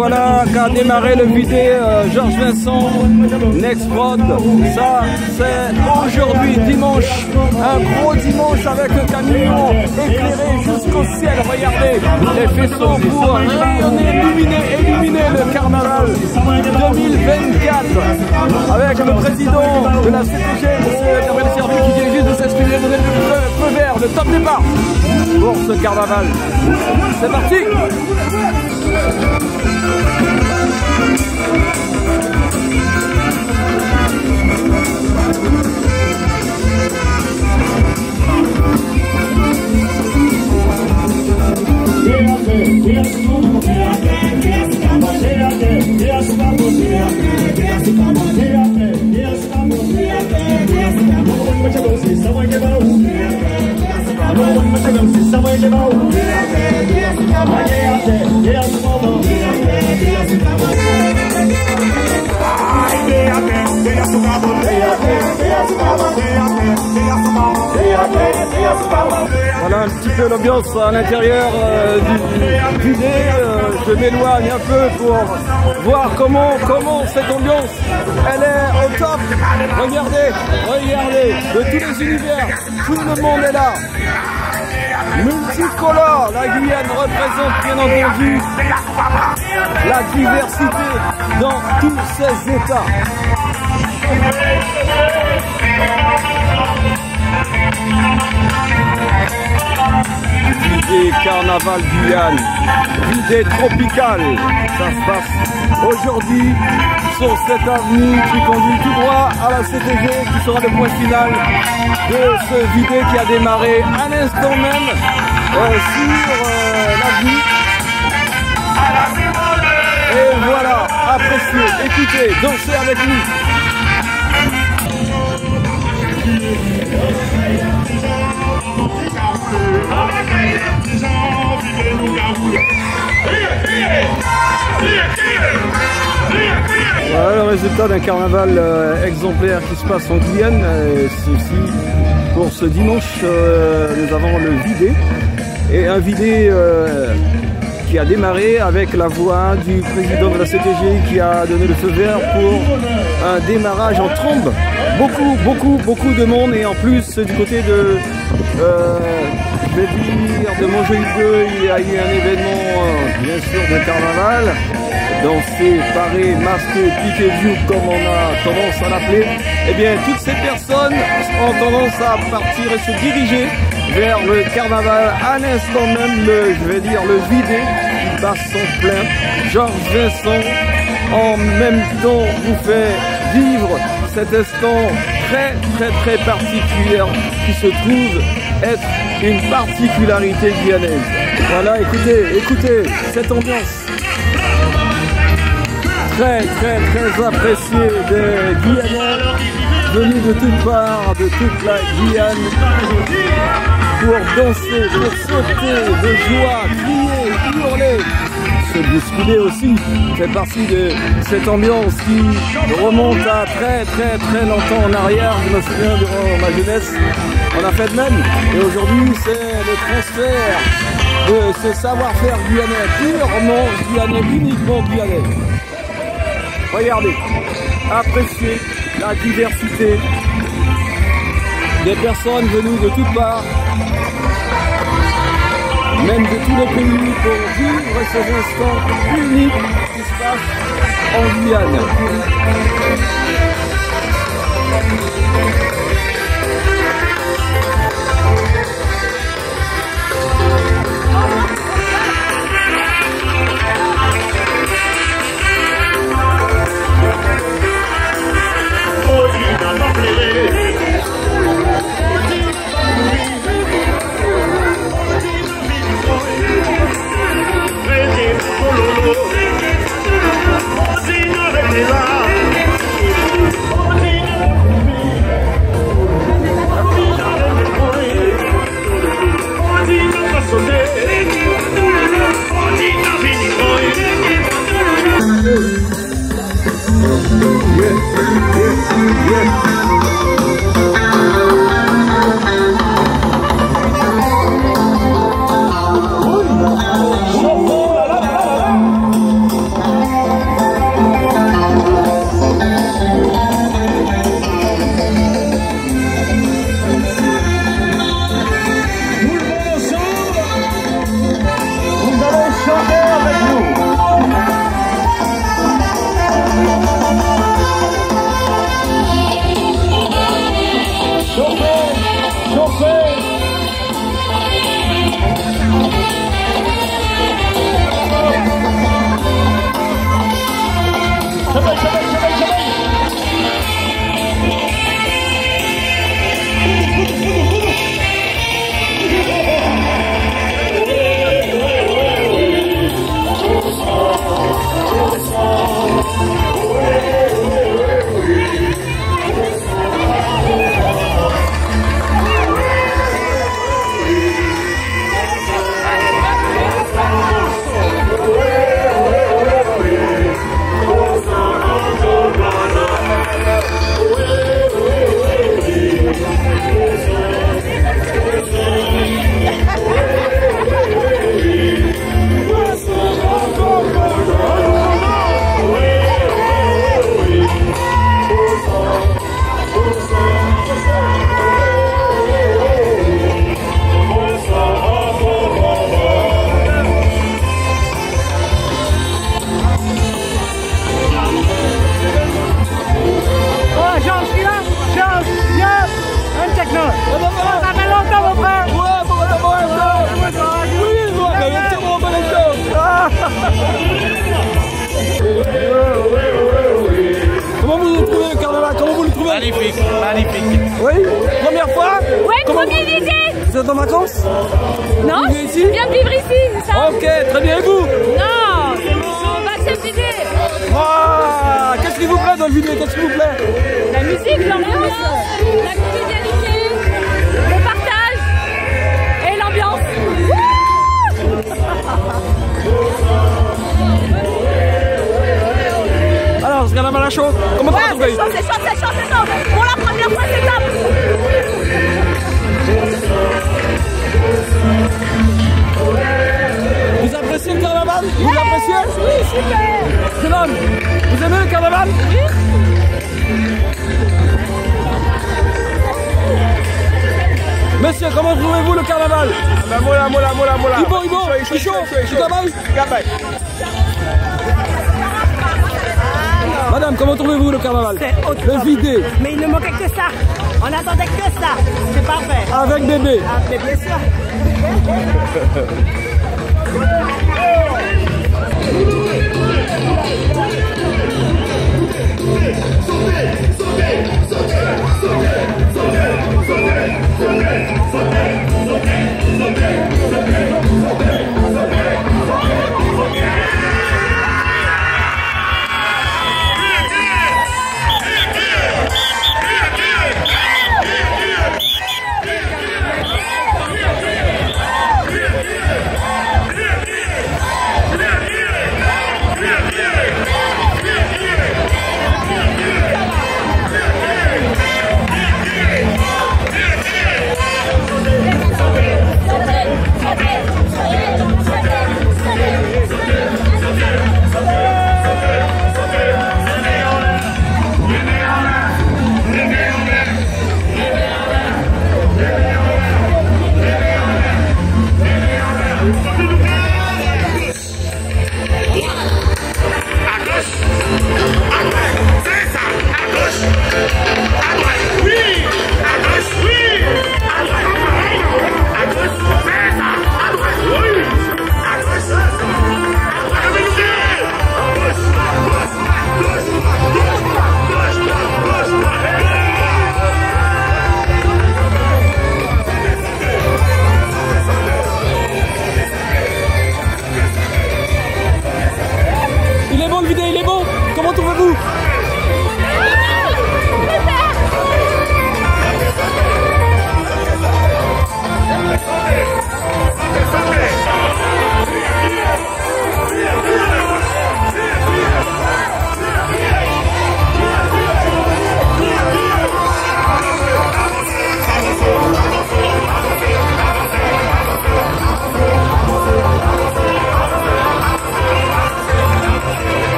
voilà qu'a démarré le vidé Georges Vincent, Next Prod. Ça, c'est aujourd'hui, dimanche, un gros dimanche avec un camion éclairé jusqu'au ciel. Regardez, les faisceaux pour rayonner, illuminer le carnaval 2024 avec le président de la CTG, M. Gabriel Serville, qui vient juste de s'exprimer, donner le feu vert, le top départ pour ce carnaval. C'est parti! Voilà un petit peu l'ambiance à l'intérieur du vidé. Je m'éloigne un peu pour voir comment cette ambiance elle est au top. Regardez, de tous les univers, tout le monde est là. Multicolore, la Guyane représente bien entendu la diversité dans tous ses états. Vidé Carnaval Guyane, vidé tropical, ça se passe aujourd'hui sur cette avenue qui conduit tout droit à la CTG, qui sera le point final de ce vidé qui a démarré à l'instant même sur l'avenue. Et voilà, appréciez, écoutez, dansez avec nous. Voilà le résultat d'un carnaval exemplaire qui se passe en Guyane. Ceci pour ce dimanche, nous avons le vidé et un vidé qui a démarré avec la voix du président de la CTG qui a donné le feu vert pour un démarrage en trombe. Beaucoup de monde, et en plus du côté de je vais dire de Montjoly-2, il y a eu un événement bien sûr de carnaval, dansé, paré, masqué, piqué view comme on a tendance à l'appeler. Eh bien toutes ces personnes ont tendance à partir et se diriger vers le carnaval à l'instant même, le vidé qui passe son plein. Georges Vincent en même temps vous fait vivre cet instant très particulier qui se trouve être une particularité guyanaise. Voilà, écoutez cette ambiance très appréciée des Guyanais venus de toutes parts, de toute la Guyane, pour danser, pour sauter de joie, crier, hurler, se bousculer aussi, fait partie de cette ambiance qui remonte à très longtemps en arrière. Je me souviens durant ma jeunesse, on a fait de même, et aujourd'hui c'est le transfert de ce savoir-faire guyanais, purement guyanais, uniquement guyanais. Regardez, appréciez la diversité des personnes venues de toutes parts, même de tous les pays, pour vivre ces instants uniques qui se passent en Guyane. Magnifique, magnifique. Oui, première fois? Oui, premier visite. Vous êtes en vacances? Non, Vous vivez ici? je viens de vivre ici, c'est ça? Ok, très bien, et vous? Non, c'est mon vaccin vidé. Ah, qu'est-ce qui vous plaît dans le vidéo? Qu'est-ce qui vous plaît? La musique, l'ambiance, la convivialité, le partage et l'ambiance. Alors, ce carnaval à chaud, comment ça va? C'est chaud, c'est chaud, c'est chaud, c'est chaud. Pour la première fois, c'est top. Vous appréciez le carnaval? Vous l'appréciez? Oui, super. Jeune homme, vous aimez le carnaval? Monsieur, comment trouvez-vous le carnaval? Mola. Il chaud, Madame, comment trouvez-vous le carnaval? C'est autre Le chose. vidé. Mais il ne manquait que ça. On attendait que ça. C'est parfait. Avec bébé. Ah, mais bien sûr.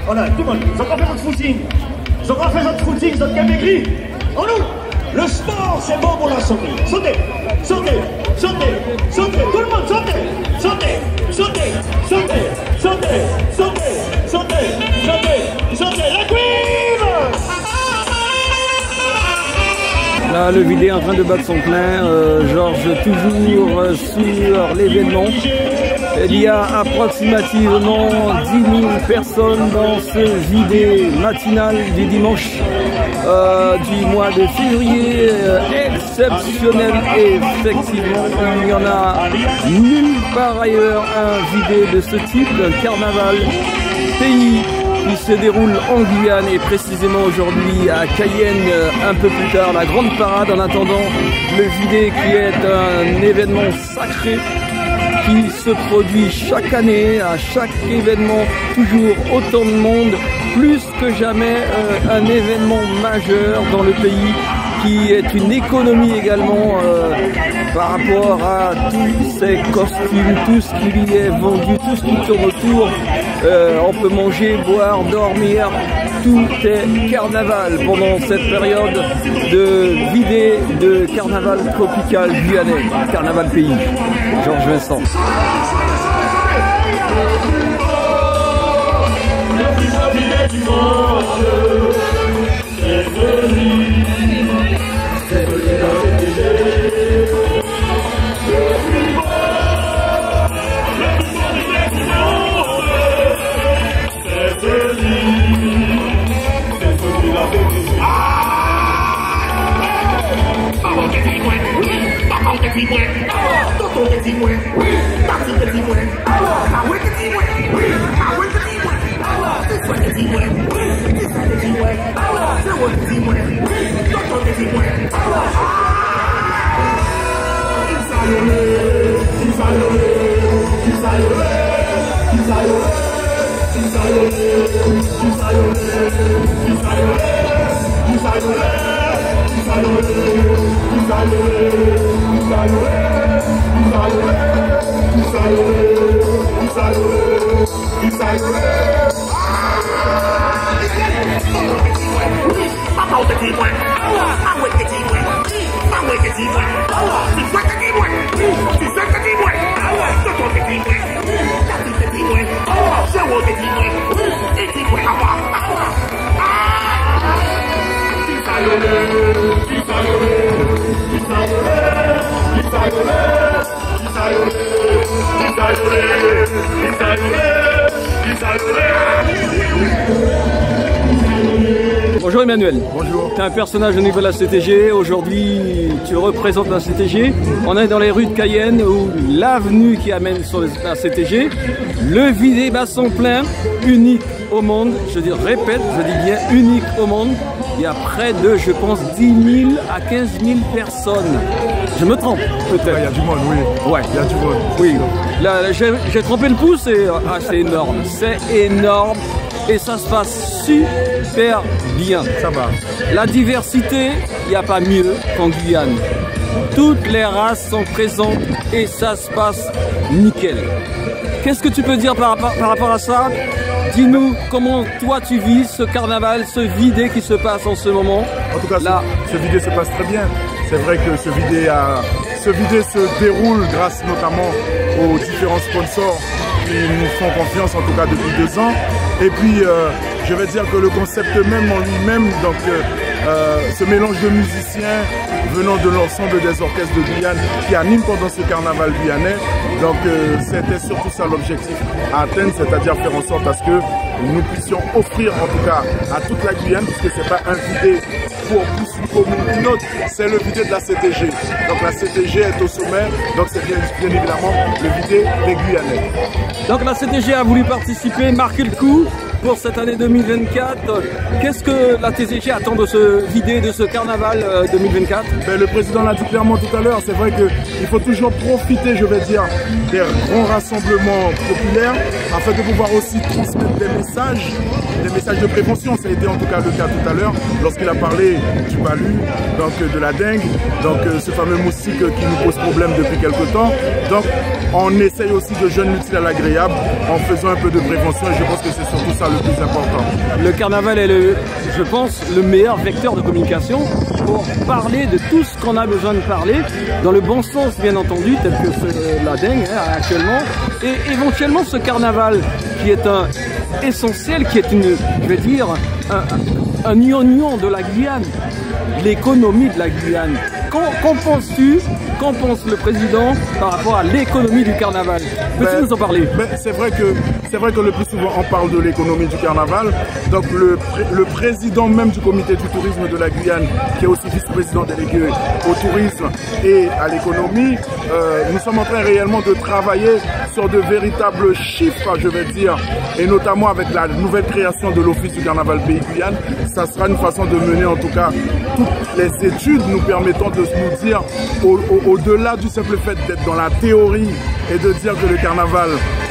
Voilà, tout le monde, ils ont pas fait notre footing. Ils ont pas fait notre footing, ils ont bien maigri. En nous, le sport, c'est bon pour la santé. Sautez, sautez, sautez, sautez, tout le monde, sautez, sautez, sautez, sautez, sautez, sautez, sautez, sautez, sautez, la cuivre. Là, le vidé est en train de battre son plein. Georges toujours sur l'événement. Il y a approximativement 10 000 personnes dans ce vidé matinal du dimanche du mois de février. Exceptionnel, effectivement. Il n'y en a nulle part ailleurs un vidé de ce type, un carnaval pays qui se déroule en Guyane et précisément aujourd'hui à Cayenne, un peu plus tard, la grande parade. En attendant le vidé qui est un événement sacré qui se produit chaque année, à chaque événement, toujours autant de monde, plus que jamais un événement majeur dans le pays qui est une économie également par rapport à tous ces costumes, tout ce qui lui est vendu, tout ce qui tourne autour. On peut manger, boire, dormir, tout est carnaval pendant cette période de vidé de carnaval tropical guyanais, carnaval pays. Georges Vincent. Bonjour Emmanuel. Bonjour. Tu es un personnage au niveau de la CTG. Aujourd'hui, tu représentes la CTG. On est dans les rues de Cayenne où l'avenue qui amène sur la CTG. Le vidé basson plein, unique au monde. Je dis, répète, je dis bien unique au monde. Il y a près de, je pense, 10 000 à 15 000 personnes. Je me trompe, peut-être. Il y a du monde, oui. Ouais. Il y a du monde. Oui. Là, j'ai trompé le pouce et c'est énorme. C'est énorme. Et ça se passe super bien. Ça va. La diversité, il n'y a pas mieux qu'en Guyane. Toutes les races sont présentes et ça se passe nickel. Qu'est-ce que tu peux dire par rapport à ça? Dis-nous comment toi tu vis ce carnaval, ce vidé qui se passe en ce moment. En tout cas, là, ce vidé se passe très bien. C'est vrai que ce vidé se déroule grâce notamment aux différents sponsors qui nous font confiance, en tout cas depuis 2 ans. Et puis, je vais dire que le concept même en lui-même, donc ce mélange de musiciens venant de l'ensemble des orchestres de Guyane qui animent pendant ce carnaval guyanais. Donc c'était surtout ça l'objectif à atteindre, c'est-à-dire faire en sorte à ce que nous puissions offrir en tout cas à toute la Guyane, puisque c'est pas un vidé pour plus une commune qu'une autre, c'est le vidé de la CTG. Donc la CTG est au sommet, donc c'est bien évidemment le vidé des Guyanais. Donc la CTG a voulu participer, marquer le coup pour cette année 2024. Qu'est-ce que la CTG attend de ce vidé, de ce carnaval 2024? Le président l'a dit clairement tout à l'heure, c'est vrai qu'il faut toujours profiter, je vais dire, des grands rassemblements populaires afin de pouvoir aussi transmettre des messages de prévention. Ça a été en tout cas le cas tout à l'heure lorsqu'il a parlé du palu, donc de la dengue, donc ce fameux moustique qui nous pose problème depuis quelque temps. Donc on essaye aussi de joindre l'utile à l'agréable en faisant un peu de prévention et je pense que c'est surtout ça le plus important. Le carnaval est, je pense, le meilleur vecteur de communication pour parler de tout ce qu'on a besoin de parler, dans le bon sens bien entendu, tel que la dengue actuellement, et éventuellement ce carnaval qui est essentiel, qui est je vais dire, un oignon de la Guyane, l'économie de la Guyane. Qu'en penses-tu? Qu'en pense le président par rapport à l'économie du carnaval? Peux-tu nous en parler? C'est vrai que le plus souvent on parle de l'économie du carnaval. Donc le président même du comité du tourisme de la Guyane, qui est aussi vice-président délégué au tourisme et à l'économie, nous sommes en train réellement de travailler sur de véritables chiffres, je vais dire, et notamment avec la nouvelle création de l'Office du carnaval Pays Guyane. Ça sera une façon de mener en tout cas toutes les études nous permettant de nous dire au-delà du simple fait d'être dans la théorie et de dire que le carnaval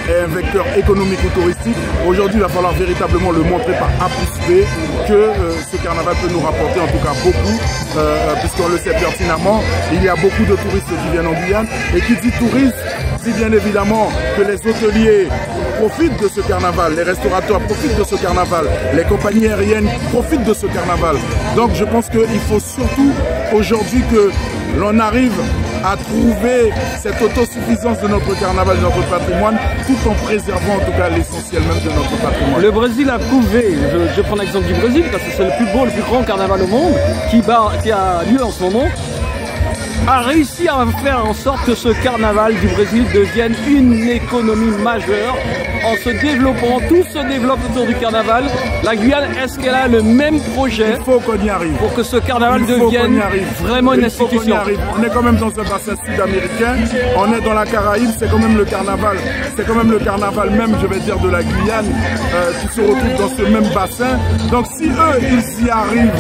est un vecteur économique ou touristique. Aujourd'hui, il va falloir véritablement le montrer par A plus B que ce carnaval peut nous rapporter en tout cas beaucoup, puisqu'on le sait pertinemment, il y a beaucoup de touristes qui viennent en Guyane et qui dit tourisme, dit bien évidemment que les hôteliers profitent de ce carnaval, les restaurateurs profitent de ce carnaval, les compagnies aériennes profitent de ce carnaval. Donc je pense qu'il faut surtout aujourd'hui que l'on arrive à trouver cette autosuffisance de notre carnaval, de notre patrimoine, tout en préservant en tout cas l'essentiel même de notre patrimoine. Le Brésil a prouvé, je prends l'exemple du Brésil parce que c'est le plus beau, le plus grand carnaval au monde qui a lieu en ce moment. a réussi à faire en sorte que ce carnaval du Brésil devienne une économie majeure en se développant, tout se développe autour du carnaval. La Guyane, est-ce qu'elle a le même projet? Il faut qu'on y arrive. Pour que ce carnaval devienne vraiment une institution. On est quand même dans un bassin sud-américain, on est dans la Caraïbe, c'est quand même le carnaval. C'est quand même le carnaval même, je vais dire, de la Guyane qui se retrouve dans ce même bassin. Donc si eux, ils y arrivent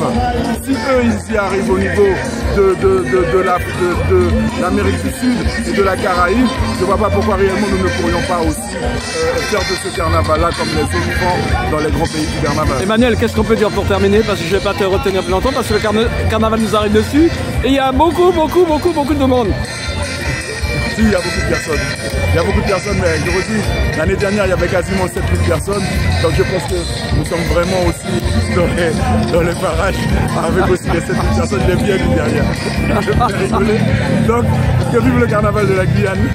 au niveau de l'Amérique du Sud et de la Caraïbe, je ne vois pas pourquoi réellement nous ne pourrions pas aussi faire de ce carnaval-là comme les autres font dans les grands pays du carnaval. Emmanuel, qu'est-ce qu'on peut dire pour terminer? Parce que je ne vais pas te retenir plus longtemps, parce que le carnaval nous arrive dessus et il y a beaucoup de monde. Si, il y a beaucoup de personnes. Il y a beaucoup de personnes, mais je vous dis, l'année dernière, il y avait quasiment 7000 personnes. Donc je pense que nous sommes vraiment aussi dans les parages avec aussi les 7000 personnes. Je l'ai bien vu derrière. Je vais rigoler. Donc, que vive le carnaval de la Guyane.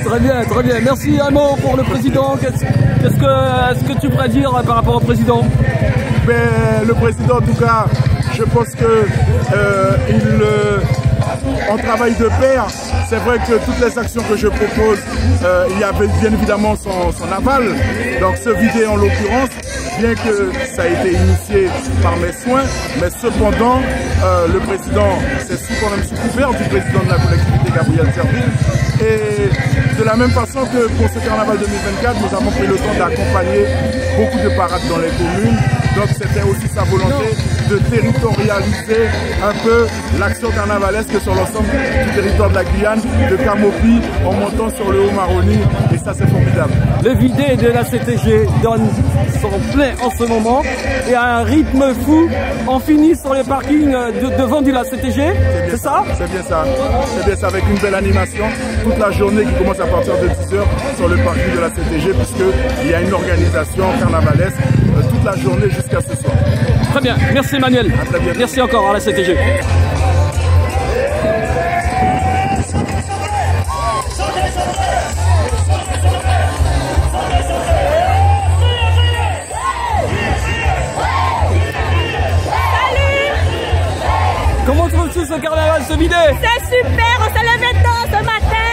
Très bien, très bien. Merci un mot pour le président. Est-ce que tu pourrais dire par rapport au président? Mais le président, en tout cas, je pense que on travaille de pair. C'est vrai que toutes les actions que je propose, il y avait bien évidemment son aval. Donc ce vidé en l'occurrence, bien que ça a été initié par mes soins, mais cependant, le président, c'est quand même sous couvert du président de la collectivité, Gabriel Serville. Et de la même façon que pour ce carnaval 2024, nous avons pris le temps d'accompagner beaucoup de parades dans les communes. Donc c'était aussi sa volonté de territorialiser un peu l'action carnavalesque sur l'ensemble du territoire de la Guyane, de Camopi en montant sur le Haut-Maroni, et ça c'est formidable. Le vidé de la CTG donne son plein en ce moment et à un rythme fou. On finit sur les parkings devant de la CTG, c'est ça? C'est bien ça, c'est bien ça, avec une belle animation toute la journée qui commence à partir de 10h sur le parking de la CTG, puisqu'il y a une organisation carnavalesque toute la journée jusqu'à ce soir. Très bien, merci Emmanuel. Très bien. Merci encore à la CTG. Comment trouves-tu ce carnaval, ce vidé? C'est super, on s'est levé tôt ce matin.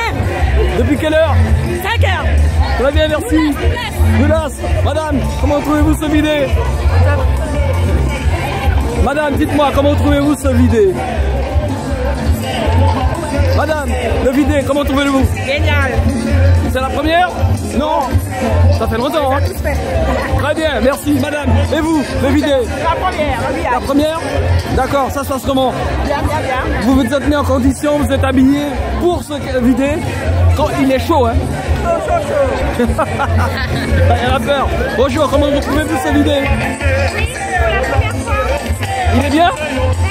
Depuis quelle heure? 5 heures. Très bien, merci. Doulas, madame, comment trouvez-vous ce vidé? Madame, dites-moi, comment trouvez-vous ce vidé? Madame, le vidé, comment trouvez-vous? Génial. C'est la première? Non? Ça fait longtemps, hein? Très bien, merci. Madame, et vous, le vidé? La première, oui. La première? D'accord, ça se passe comment? Bien. Vous vous êtes mis en condition, vous êtes habillé pour ce vidé? Quand il est chaud, hein? Chaud. Elle a peur. Bonjour, comment vous trouvez-vous ce vidé? Oui, pour la première fois. Il est bien?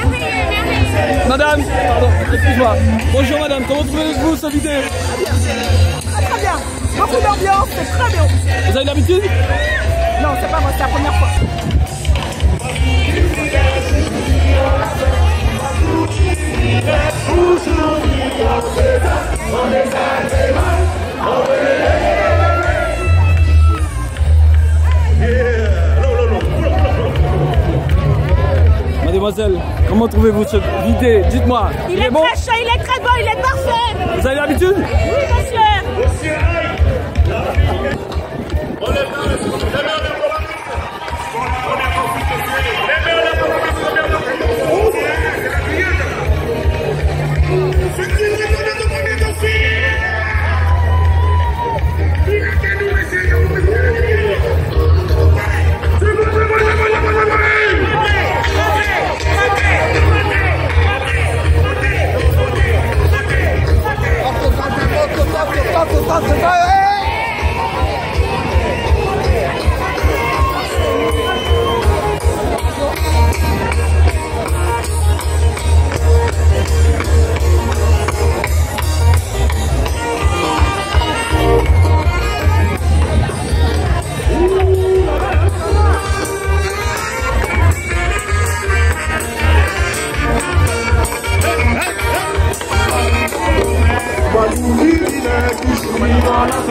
Merveilleux. Madame, pardon, excuse-moi. Bonjour madame, comment trouvez-vous ce vidé? Très bien. Beaucoup d'ambiance, c'est très bien. Vous avez l'habitude? Non, c'est pas moi, c'est la première fois. Mademoiselle, comment trouvez-vous ce vidé? Dites-moi. Il est bon? très chaud, il est très beau, il est parfait. Vous avez l'habitude? Oui, monsieur. Bali,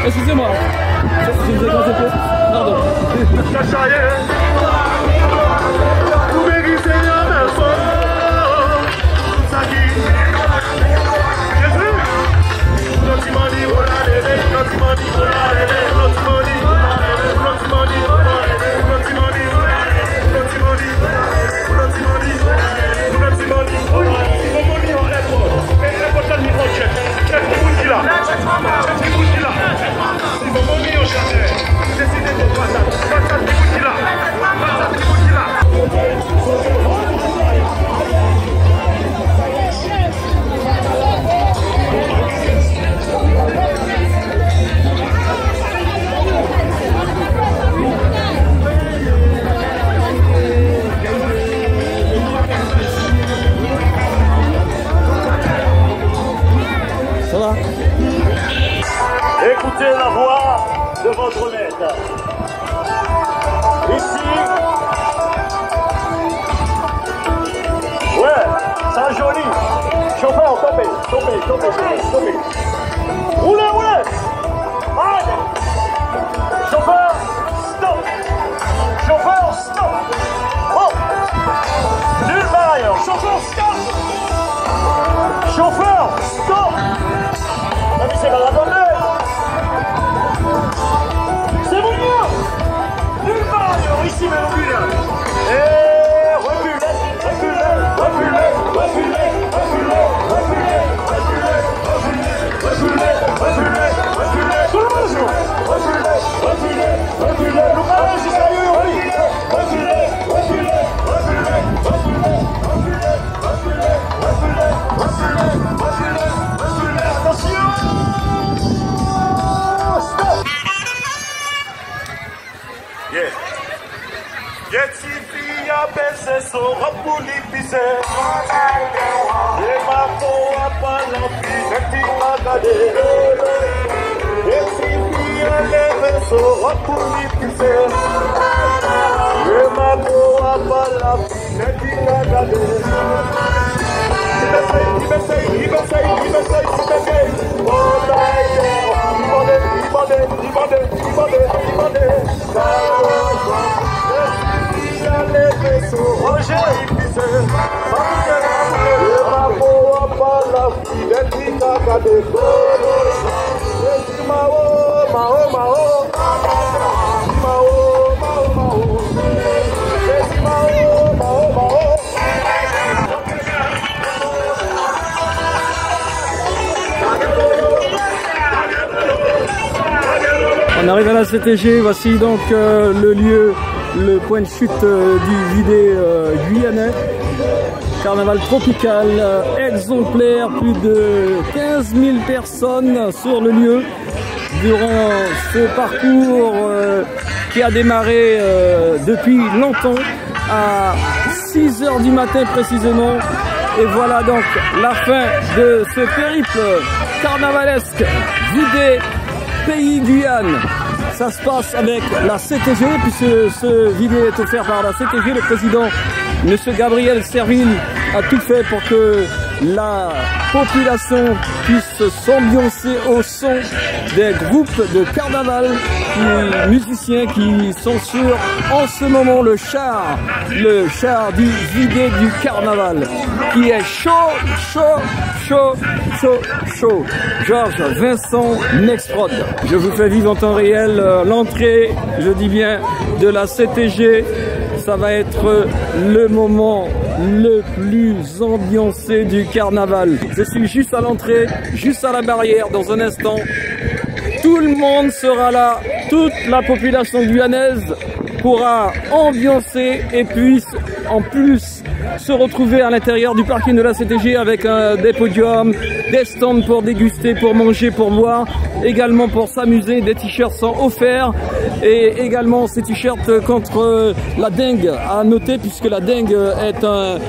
Excusez-moi, je vous ai concentré. Pardon. Écoutez la voix de votre maître. Ici, ouais, c'est joli. Chauffeur, stoppez. Roulez. Arrêtez. Chauffeur, stop. Oh, nulle part ailleurs. Chauffeur, stop. La vie, c'est la donner. C'est bon, nulle part ailleurs, ici, mais reculez. Et reculez. On arrive à la CTG, voici donc le lieu, le point de chute du vidé guyanais. Carnaval tropical, exemplaire, plus de 15 000 personnes sur le lieu durant ce parcours qui a démarré depuis longtemps à 6 h du matin précisément. Et voilà donc la fin de ce périple carnavalesque vidé pays Guyane. Ça se passe avec la CTG, puisque ce vidé est offert par la CTG. Le président, M. Gabriel Serville, a tout fait pour que la population puisse s'ambiancer au son des groupes de carnaval, musiciens qui sont sur en ce moment le char du vidé du carnaval, qui est chaud. Georges Vincent Nexprod. Je vous fais vivre en temps réel l'entrée, je dis bien, de la CTG. Ça va être le moment le plus ambiancé du carnaval. Je suis juste à l'entrée, juste à la barrière. Dans un instant, tout le monde sera là. Toute la population guyanaise pourra ambiancer et puisse en plus se retrouver à l'intérieur du parking de la CTG avec des podiums, des stands pour déguster, pour manger, pour boire, également pour s'amuser. Des t-shirts sont offerts et également ces t-shirts contre la dengue à noter, puisque la dengue est un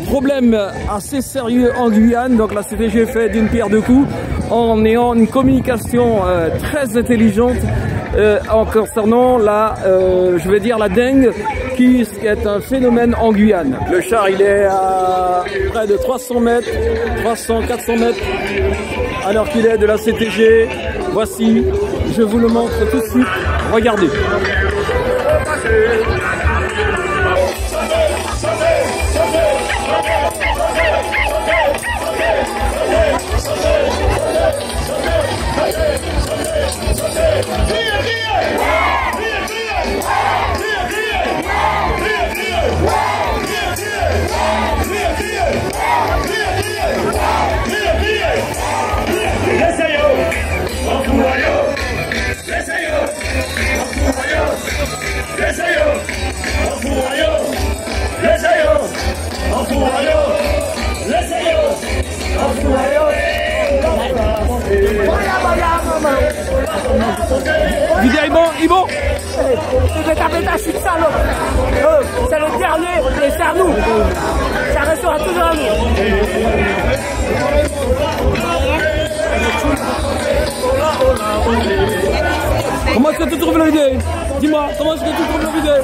problème assez sérieux en Guyane. Donc la CTG fait d'une pierre deux coups en ayant une communication très intelligente en concernant la dengue, qui est un phénomène en Guyane. Le char, il est à près de 300 mètres, 400 mètres, alors qu'il est de la CTG. Voici, je vous le montre tout de suite. Regardez. Ibo, tu veux taper ta chute salope. C'est le dernier et c'est à nous. Ça restera toujours à nous. Comment est-ce que tu trouves la vidéo? Dis-moi, comment est-ce que tu trouves la vidéo?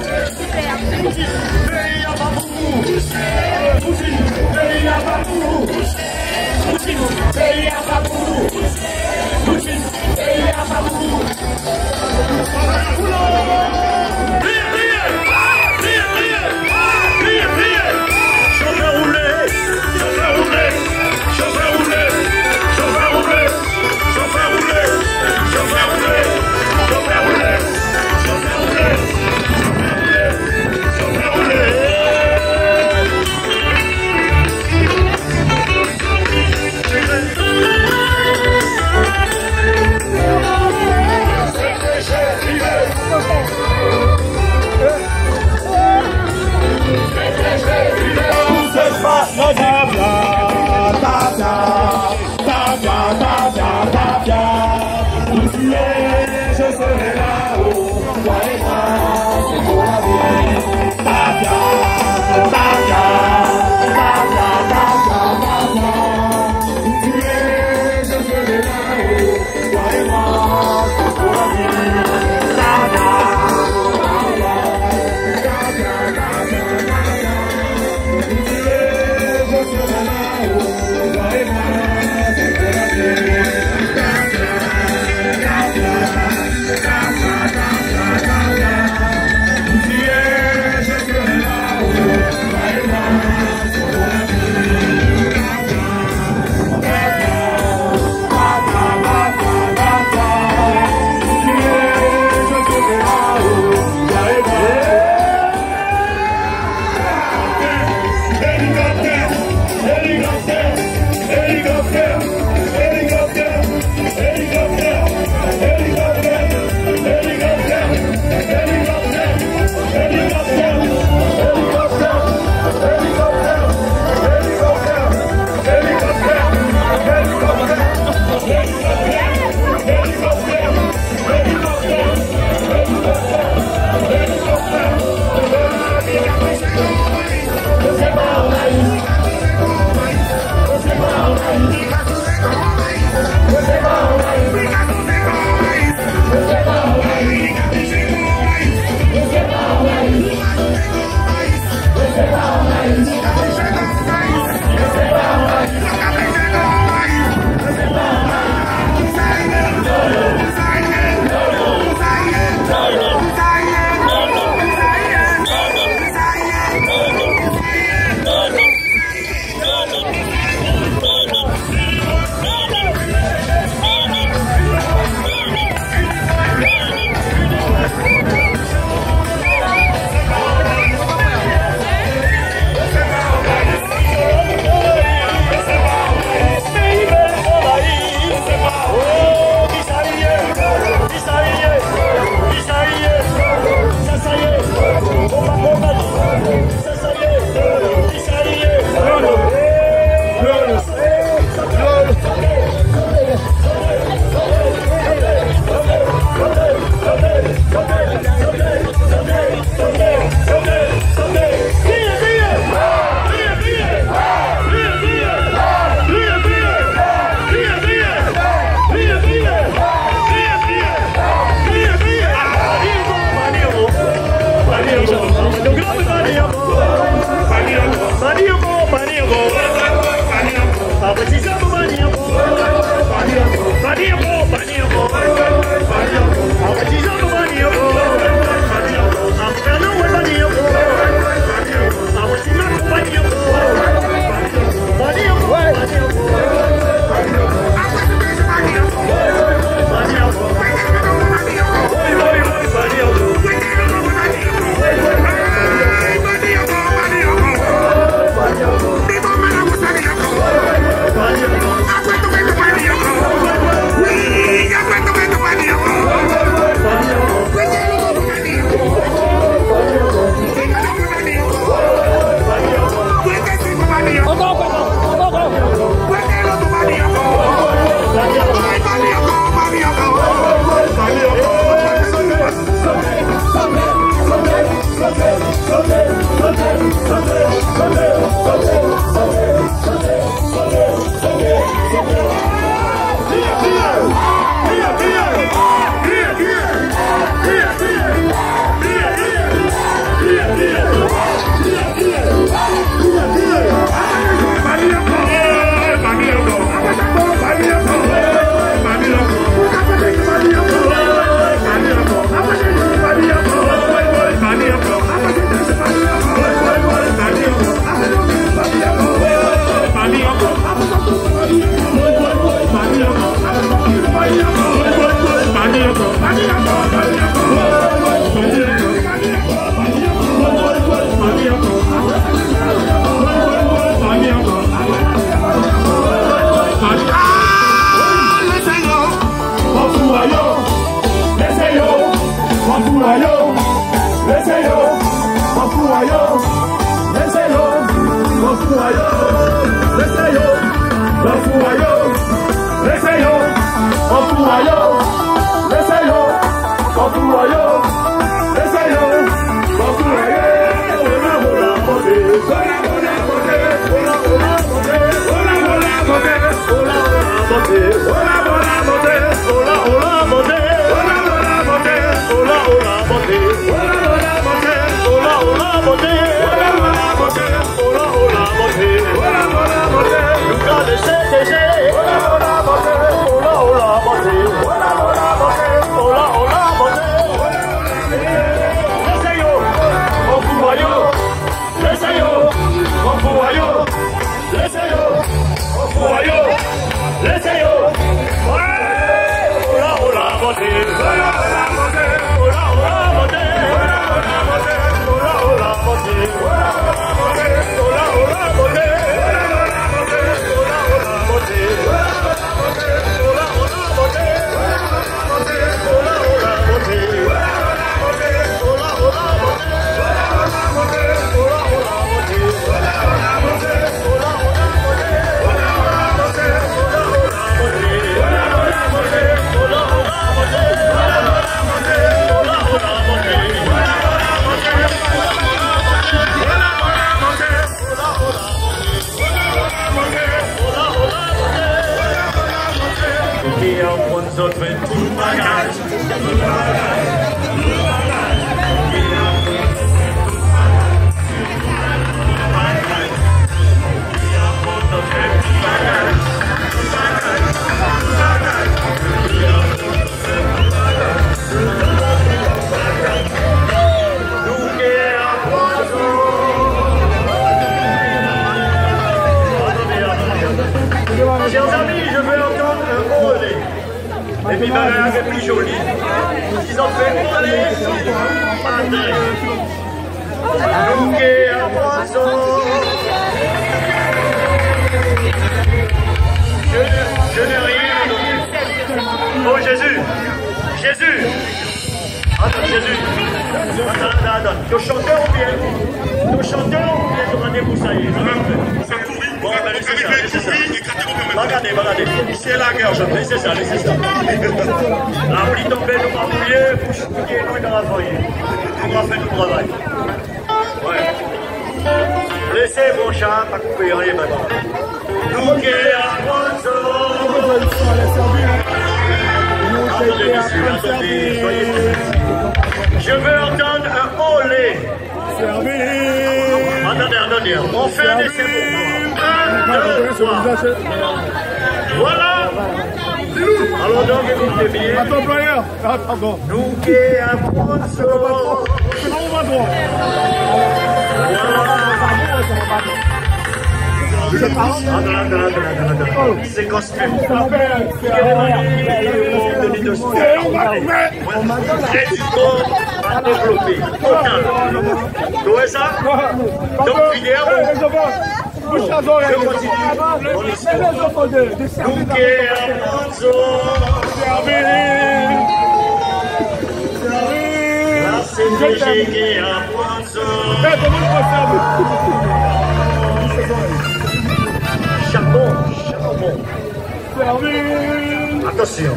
Chers amis, je veux entendre un olé. Et puis Barra est plus joli. Ils ont fait olé. Louquet à poisson. Je n'ai rien. Oh Jésus. Jésus. Attends, Jésus. Attends. Nos chanteurs ou bien? Nos chanteurs ou bien nous rendez-vous ça y est? Bon, ben laissez ça. Regardez. Ici est la guerre, laissez ça. La pluie tombée, nous va mouiller, vous chouillez, nous dans la foyer. On va faire du travail. Ouais. Laissez mon chat, pas couper rien maintenant. Nous qui à poisson. Attendez, messieurs, attendez, soyez. Je veux entendre un olé. Attendez, on fait un essai pour moi. 1, 2, 3. Voilà. Alors donc, écoutez bien. Attends, employeur. Attends. Nous qui à poisson. C'est bon, on va droit. Attends. Séquence fait. J'ai du corps à développer. Total. Tu vois ça? Donc, vidéo. Je continue. Nous qui à poisson. La CDG qui est à poisson. Charbon. Attention.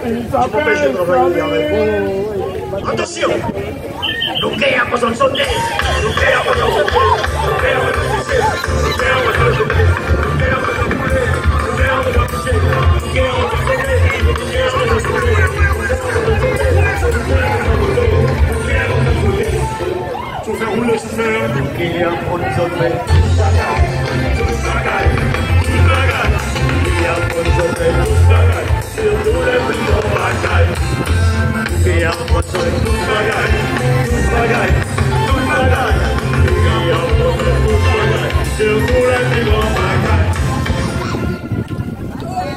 Je m'empêche de travailler avec vous. Attention. Nous qui à poisson sauter. Nous qui à poisson sauter. Nous qui à poisson sauter. Nous qui à poisson sauter. Nous qui à poisson couler. Nous qui à poisson toucher. Nous qui à poisson sauter. Nous qui à poisson sauter. Tu fais rouler ce fer. Nous qui à poisson sauter.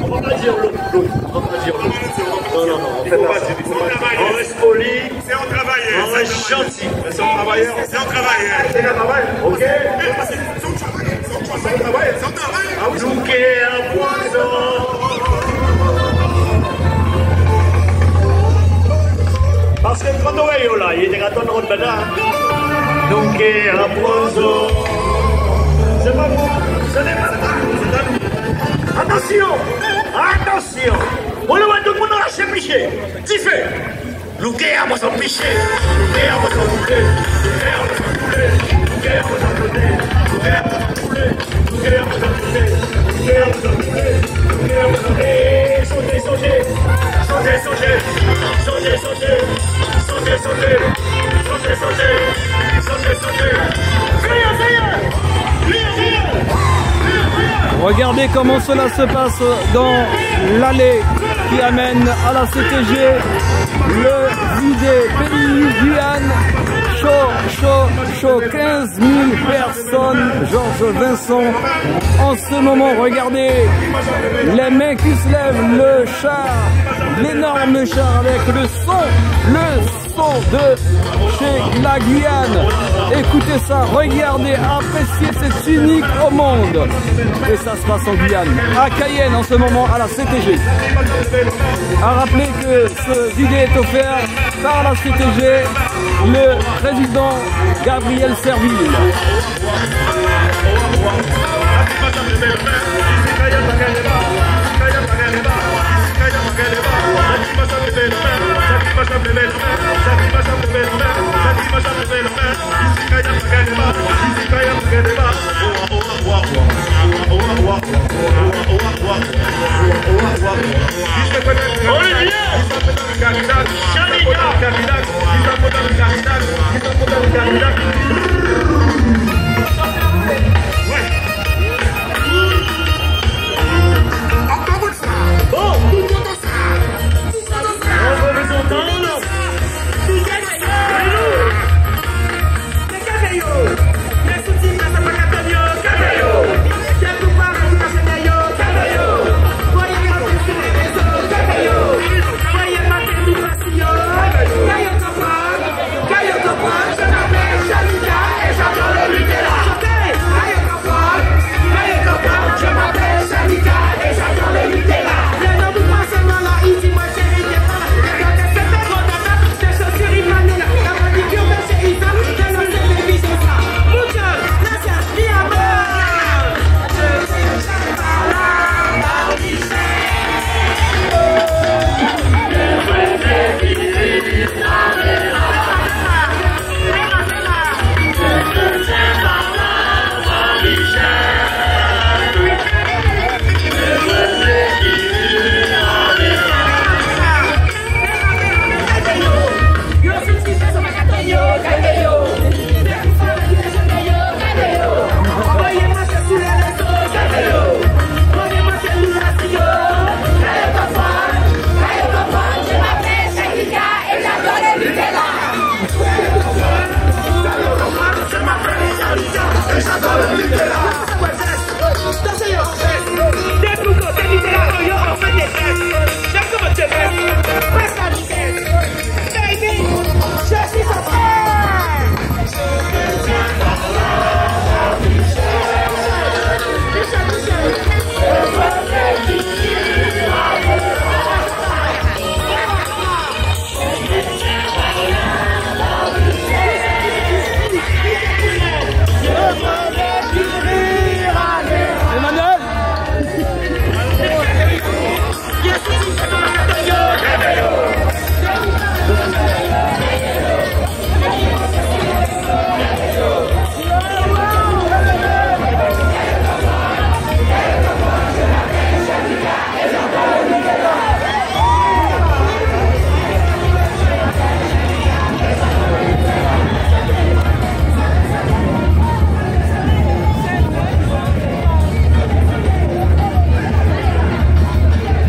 On va pas dire Non, on fait pas ça. On reste poli. C'est en travailleur. On reste gentil. C'est en travailleur. C'est en travailleur. C'est en travail. Ok. C'est en travail. Nous qui est un poison. Parce que quand on est là, il y a des gâteaux de route maintenant. Nous qui est un poison. C'est pas vous. Ce n'est pas ça. C'est à nous. Attention. Attention. On le voit tout le monde lâcher piché. T'y fais. Nous qui est un poison piché. Nous qui est un poison poulet. Nous qui est un poison poulet. Nous qui est un poison poulet. Nous qui est un poison poulet. Nous qui est un poison poulet. Nous qui est un poison poulet. Nous qui est un poison poulet. Sautez, sautez. Sautez, sautez. Sautez, sautez. Sautez, sautez. Sautez, sautez. Sautez, sautez. Rien, rien. Rien, rien. Regardez comment cela se passe dans l'allée qui amène à la CTG le vidé pays Guyane. Chaud, 15 000 personnes, Georges Vincent. En ce moment, regardez les mains qui se lèvent, le char, l'énorme char avec le son de chez la Guyane. Écoutez ça, regardez, appréciez, c'est unique au monde. Et ça se passe en Guyane, à Cayenne en ce moment, à la CTG. À rappeler que ce vidé est offert par la CTG, le président Gabriel Serville.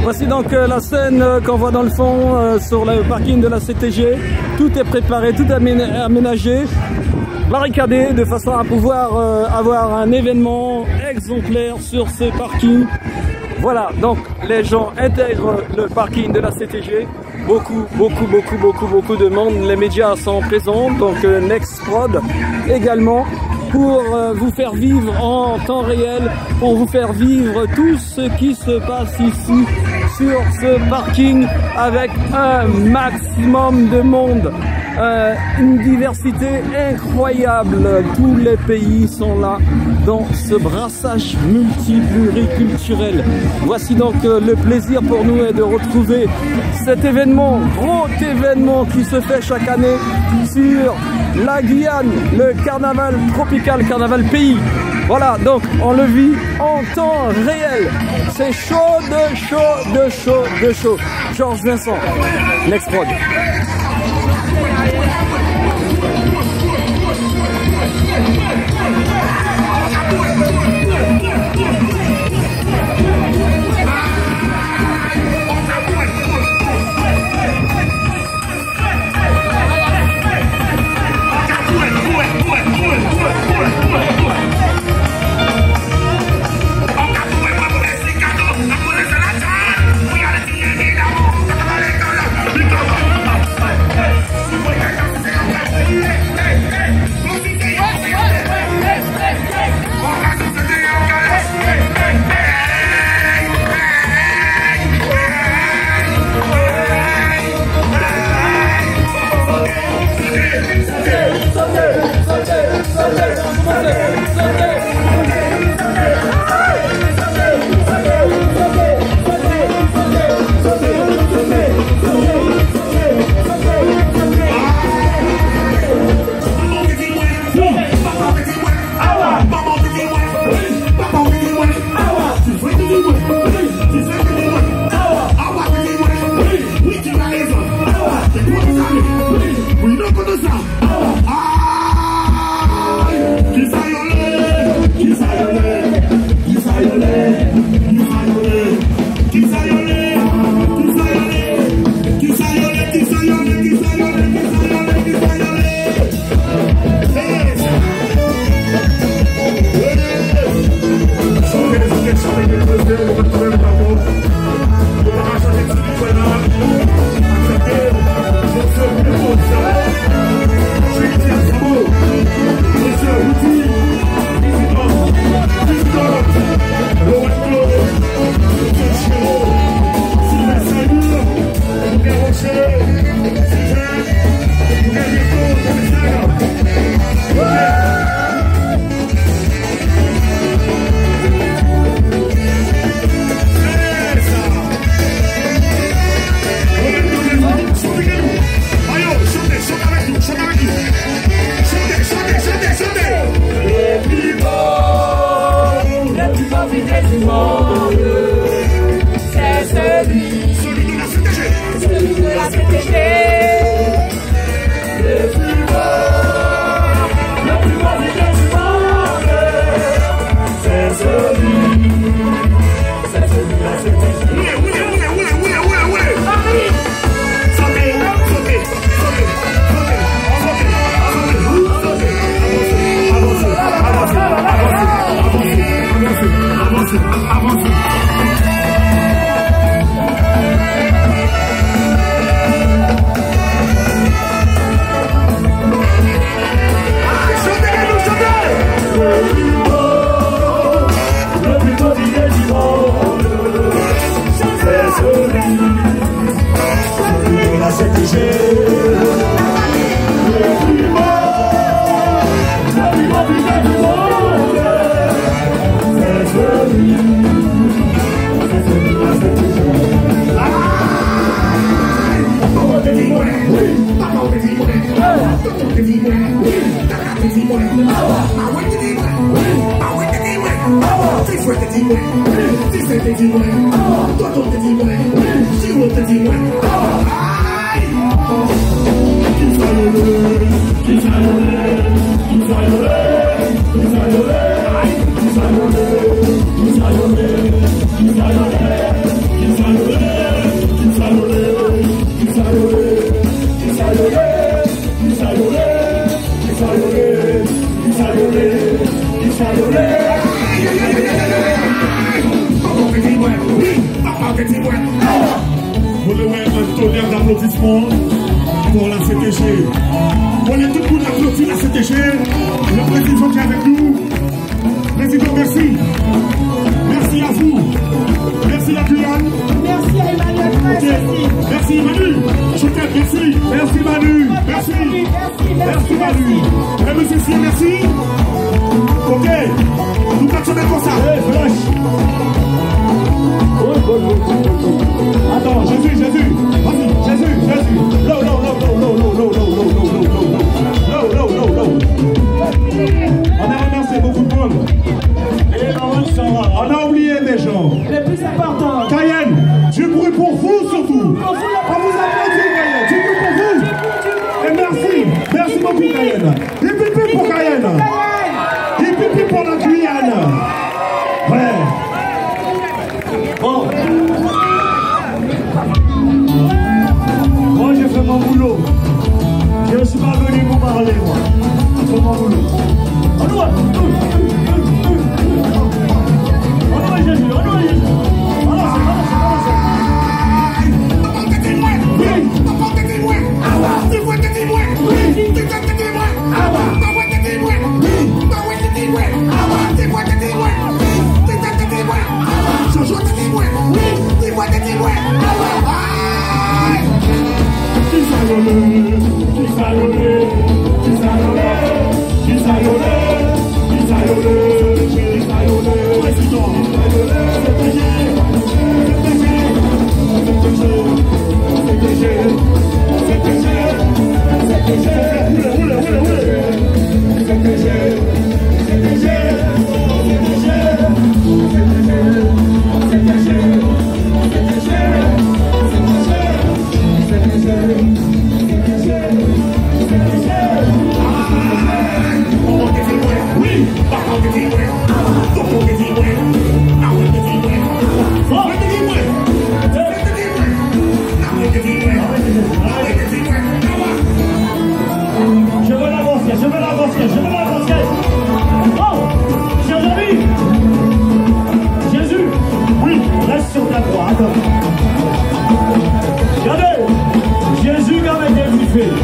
Voici donc la scène qu'on voit dans le fond sur le parking de la CTG. Tout est préparé, tout aménagé, barricadé de façon à pouvoir avoir un événement exemplaire sur ce parking. Voilà, donc les gens intègrent le parking de la CTG. Beaucoup de monde. Les médias sont présents, donc Nextprod également, pour vous faire vivre en temps réel, pour vous faire vivre tout ce qui se passe ici sur ce parking avec un maximum de monde. Une diversité incroyable, tous les pays sont là dans ce brassage multipluriculturel. Voici donc le plaisir pour nous est de retrouver cet événement, gros événement qui se fait chaque année sur la Guyane, le carnaval tropical, carnaval pays. Voilà, donc on le vit en temps réel. C'est chaud de chaud. Georges Vincent, Nextprod. voudrais un tonnerre d'applaudissements pour la CTG. On est tout le monde applaudi la CTG. Le président qui est avec nous. Président, merci. Merci à vous. Merci la Guyane. Merci à Emmanuel. Okay. Merci Manu. Choquette, merci. Merci Manu. Merci. Merci Manu. Et monsieur Sien, merci. Ok. Nous partons comme ça. Hey, flash. Attends, Jésus. Vas-y, Jésus. Low. On a remercié beaucoup de monde. On a oublié des gens. Les plus importants. Cayenne, du bruit pour vous surtout. On vous applaudit, Cayenne. Du bruit pour vous. Et merci. Merci beaucoup, Cayenne. Et pipi pour Cayenne. Et pipi pour la Guyane. Ouais. Bon. Moi, j'ai fait mon boulot. Je ne suis pas venu vous parler, moi. J'ai fait mon boulot. Jésus. Yeah.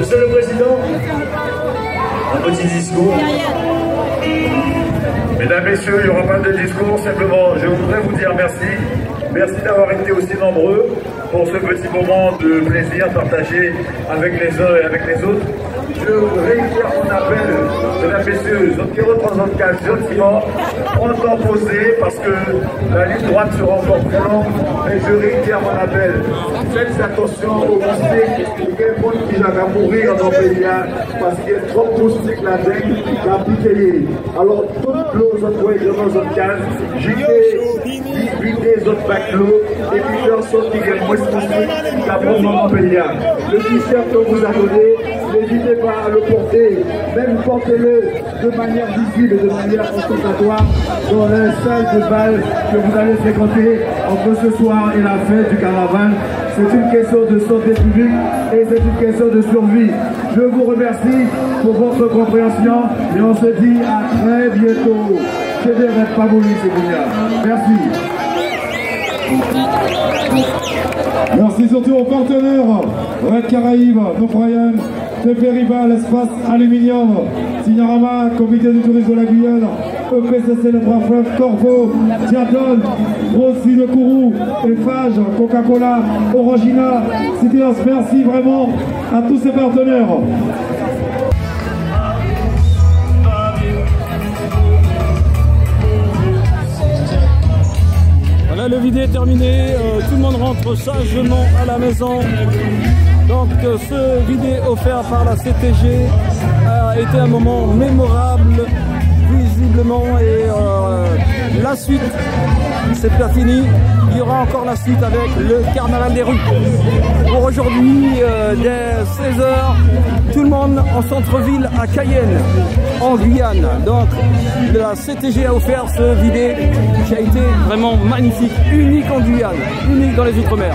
Monsieur le Président, un petit discours. Mesdames, Messieurs, il n'y aura pas de discours, simplement je voudrais vous dire merci. Merci d'avoir été aussi nombreux pour ce petit moment de plaisir partagé avec les uns et avec les autres. Je réitère mon appel, mesdames, messieurs, zone 034, zone ciment, en temps posé parce que la ligne droite sera encore plus longue. Et je réitère mon appel. Faites attention aux moustiques. Il y a des gens qui vont mourir dans le pays parce qu'il y a trop de moustiques là-dedans qui ont piqué. Alors, toutes nos employés de la zone 15, j'étais les autres bacs-l'eau et puis faire en sorte qu'il y ait moins de moustiques qui apprennent dans le pays. Le t-shirt qu'on vous a donné, n'hésitez pas à le porter, même portez-le de manière visible et de manière ostentatoire dans la salle de bal que vous allez fréquenter entre ce soir et la fête du carnaval. C'est une question de santé publique et c'est une question de survie. Je vous remercie pour votre compréhension et on se dit à très bientôt. Je ne reste pas voulu, c'est bien. Merci. Merci surtout aux partenaires Red Caraïbes, Nofrayan, Teperiba, l'Espace Aluminium, Signarama, Comité du tourisme de la Guyane, EPCC Le Brave Fleuve, Corvo, Diaton, Rossi de Kourou, Eiffage, Coca-Cola, Orangina, Citéos. Merci vraiment à tous ces partenaires. Voilà, le vidéo est terminé, tout le monde rentre sagement à la maison. Donc ce vidéo offert par la CTG a été un moment mémorable, visiblement, et la suite, c'est pas fini. Il y aura encore la suite avec le carnaval des rues. Pour aujourd'hui, dès 16h, tout le monde en centre-ville à Cayenne, en Guyane. Donc la CTG a offert ce vidéo qui a été vraiment magnifique, unique en Guyane, unique dans les Outre-mer.